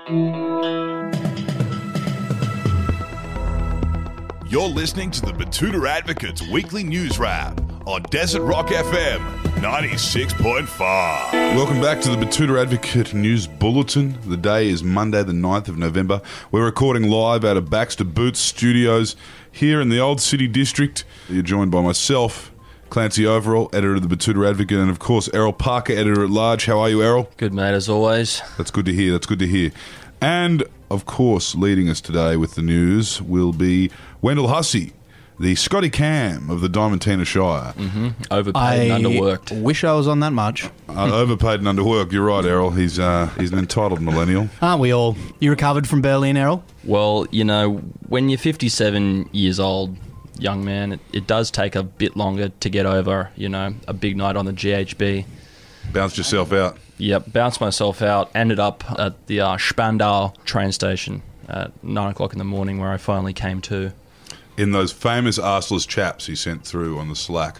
You're listening to the Betoota Advocate's weekly news wrap on Desert Rock FM 96.5. Welcome back to the Betoota Advocate News Bulletin. The day is Monday, the 9th of November. We're recording live out of Baxter Boots Studios here in the Old City District. You're joined by myself, Clancy Overell, editor of the Betoota Advocate, and of course Errol Parker, editor-at-large. How are you, Errol? Good, mate, as always. That's good to hear. And, of course, leading us today with the news will be Wendell Hussey, the Scotty Cam of the Diamantina Shire. Overpaid and underworked. I wish I was on that much. Overpaid and underworked. You're right, Errol. He's an entitled millennial. Aren't we all? You recovered from Berlin, Errol? Well, you know, when you're 57 years old, young man, it does take a bit longer to get over, you know, a big night on the GHB. Bounced yourself out. Yep, bounced myself out. Ended up at the Spandau train station at 9 o'clock in the morning where I finally came to. In those famous arseless chaps he sent through on the Slack.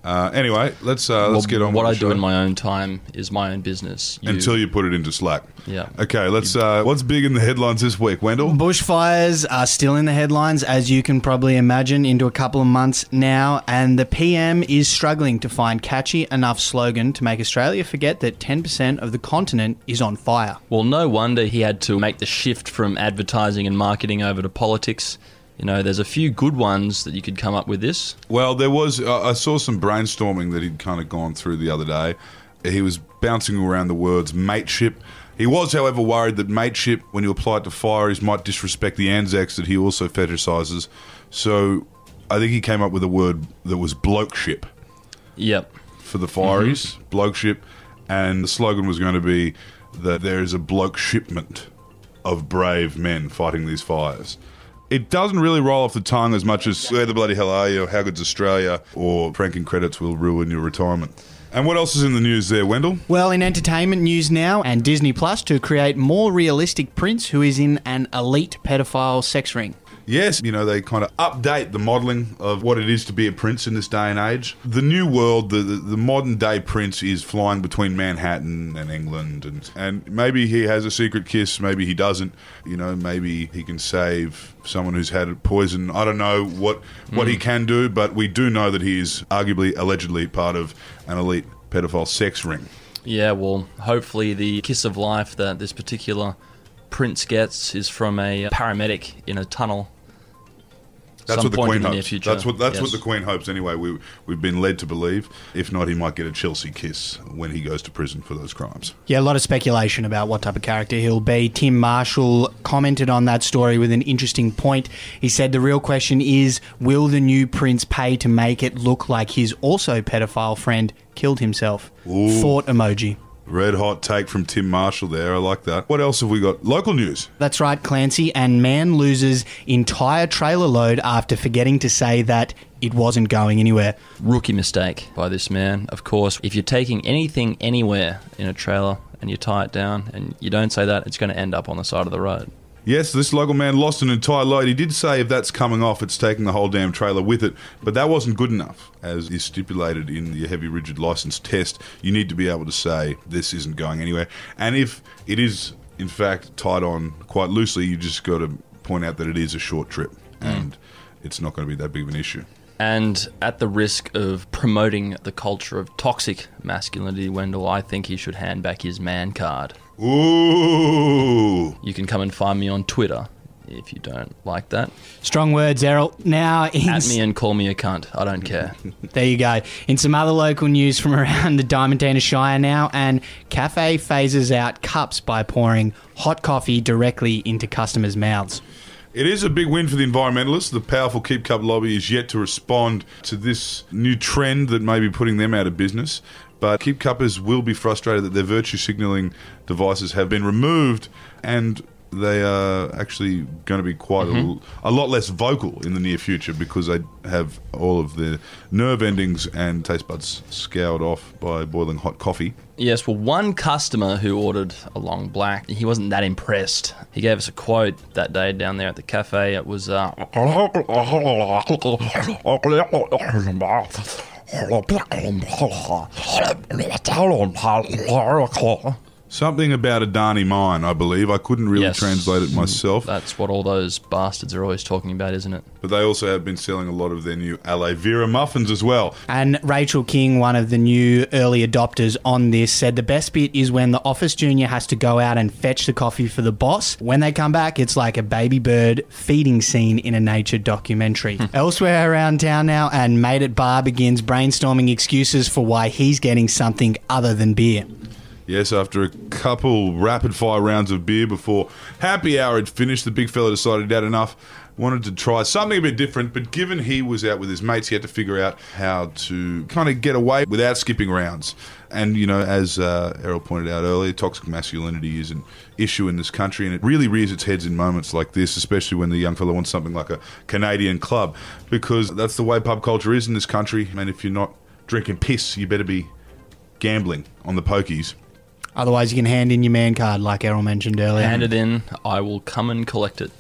Anyway, let's get on. What with I the do show. in my own time is my own business. Until you put it into Slack. Yeah. Okay, let's. What's big in the headlines this week, Wendell? Bushfires are still in the headlines, as you can probably imagine, into a couple of months now, and the PM is struggling to find catchy enough slogan to make Australia forget that 10% of the continent is on fire. Well, no wonder he had to make the shift from advertising and marketing over to politics. You know, there's a few good ones that you could come up with this. Well, there was. I saw some brainstorming that he'd kind of gone through the other day. He was bouncing around the words mateship. He was, however, worried that mateship, when you apply it to fires, might disrespect the Anzacs that he also fetishises. So I think he came up with a word that was blokeship. Yep. For the fireys, blokeship. And the slogan was going to be that there is a bloke shipment of brave men fighting these fires. It doesn't really roll off the tongue as much as where the bloody hell are you, or how good's Australia, or franking credits will ruin your retirement. And what else is in the news there, Wendell? Well, in entertainment news now, and Disney Plus to create more realistic Prince who is in an elite pedophile sex ring. Yes, you know, they kind of update the modelling of what it is to be a prince in this day and age. The new world, the modern day prince is flying between Manhattan and England, and maybe he has a secret kiss, maybe he doesn't. You know, maybe he can save someone who's had poison. I don't know what he can do, but we do know that he is arguably, allegedly part of an elite pedophile sex ring. Yeah, well, hopefully the kiss of life that this particular prince gets is from a paramedic in a tunnel. That's what the Queen hopes. That's what the Queen hopes anyway. We've been led to believe. If not, he might get a Chelsea kiss when he goes to prison for those crimes. Yeah, a lot of speculation about what type of character he'll be. Tim Marshall commented on that story with an interesting point. He said the real question is, will the new prince pay to make it look like his also pedophile friend killed himself? Ooh. Thought emoji. Red hot take from Tim Marshall there. I like that. What else have we got? Local news. That's right, Clancy. And man loses entire trailer load after forgetting to say that it wasn't going anywhere. Rookie mistake by this man. Of course, if you're taking anything anywhere in a trailer and you tie it down and you don't say that, it's going to end up on the side of the road. Yes, this local man lost an entire load. He did say if that's coming off, it's taking the whole damn trailer with it. But that wasn't good enough. As is stipulated in the heavy rigid license test, you need to be able to say this isn't going anywhere. And if it is, in fact, tied on quite loosely, you just got to point out that it is a short trip. And it's not going to be that big of an issue. And at the risk of promoting the culture of toxic masculinity, Wendell, I think he should hand back his man card. Ooh. You can come and find me on Twitter if you don't like that. Strong words, Errol. Now, At me and call me a cunt. I don't care. There you go. In some other local news from around the Diamantina Shire now, and cafe phases out cups by pouring hot coffee directly into customers' mouths. It is a big win for the environmentalists. The powerful Keep Cup lobby is yet to respond to this new trend that may be putting them out of business. But Keep Cuppers will be frustrated that their virtue signalling devices have been removed, and they are actually going to be quite a lot less vocal in the near future because they have all of their nerve endings and taste buds scoured off by boiling hot coffee. Yes, well, one customer who ordered a long black, he wasn't that impressed. He gave us a quote that day down there at the cafe. It was, Something about Adani mine, I believe. I couldn't really translate it myself. That's what all those bastards are always talking about, isn't it? But they also have been selling a lot of their new aloe vera muffins as well. And Rachel King, one of the new early adopters on this, said the best bit is when the office junior has to go out and fetch the coffee for the boss. When they come back, it's like a baby bird feeding scene in a nature documentary. Elsewhere around town now, and Mate at Bar begins brainstorming excuses for why he's getting something other than beer. Yes, after a couple rapid-fire rounds of beer before happy hour had finished, the big fella decided he'd had enough, wanted to try something a bit different, but given he was out with his mates, he had to figure out how to kind of get away without skipping rounds. And, you know, as Errol pointed out earlier, toxic masculinity is an issue in this country, and it really rears its heads in moments like this, especially when the young fella wants something like a Canadian club, because that's the way pub culture is in this country. And if you're not drinking piss, you better be gambling on the pokies. Otherwise, you can hand in your man card, like Errol mentioned earlier. Hand it in. I will come and collect it.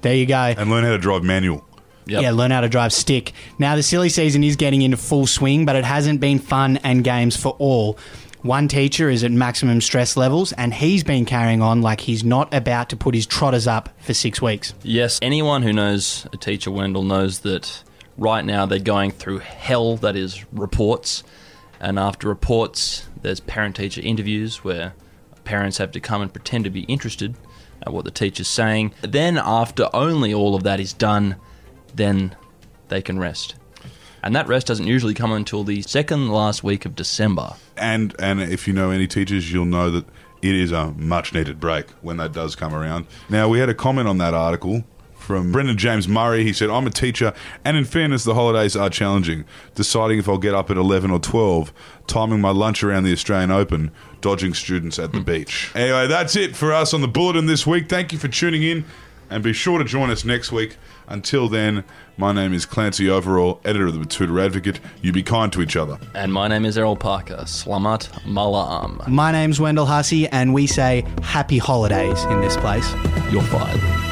There you go. And learn how to drive manual. Yep. Yeah, learn how to drive stick. Now, the silly season is getting into full swing, but it hasn't been fun and games for all. One teacher is at maximum stress levels, and he's been carrying on like he's not about to put his trotters up for 6 weeks. Yes, anyone who knows a teacher, Wendell, knows that right now they're going through hell, that is reports. And after reports, there's parent-teacher interviews where parents have to come and pretend to be interested at what the teacher's saying. Then, after only all of that is done, then they can rest. And that rest doesn't usually come until the second last week of December. And if you know any teachers, you'll know that it is a much-needed break when that does come around. Now, we had a comment on that article from Brendan James Murray. He said, I'm a teacher, and in fairness, the holidays are challenging. Deciding if I'll get up at 11 or 12, timing my lunch around the Australian Open, dodging students at the beach. Anyway, that's it for us on the Bulletin this week. Thank you for tuning in, and be sure to join us next week. Until then, my name is Clancy Overell, editor of the Betoota Advocate. You be kind to each other. And my name is Errol Parker. Slamat Malam. My name's Wendell Hussey, and we say happy holidays in this place. You're fired.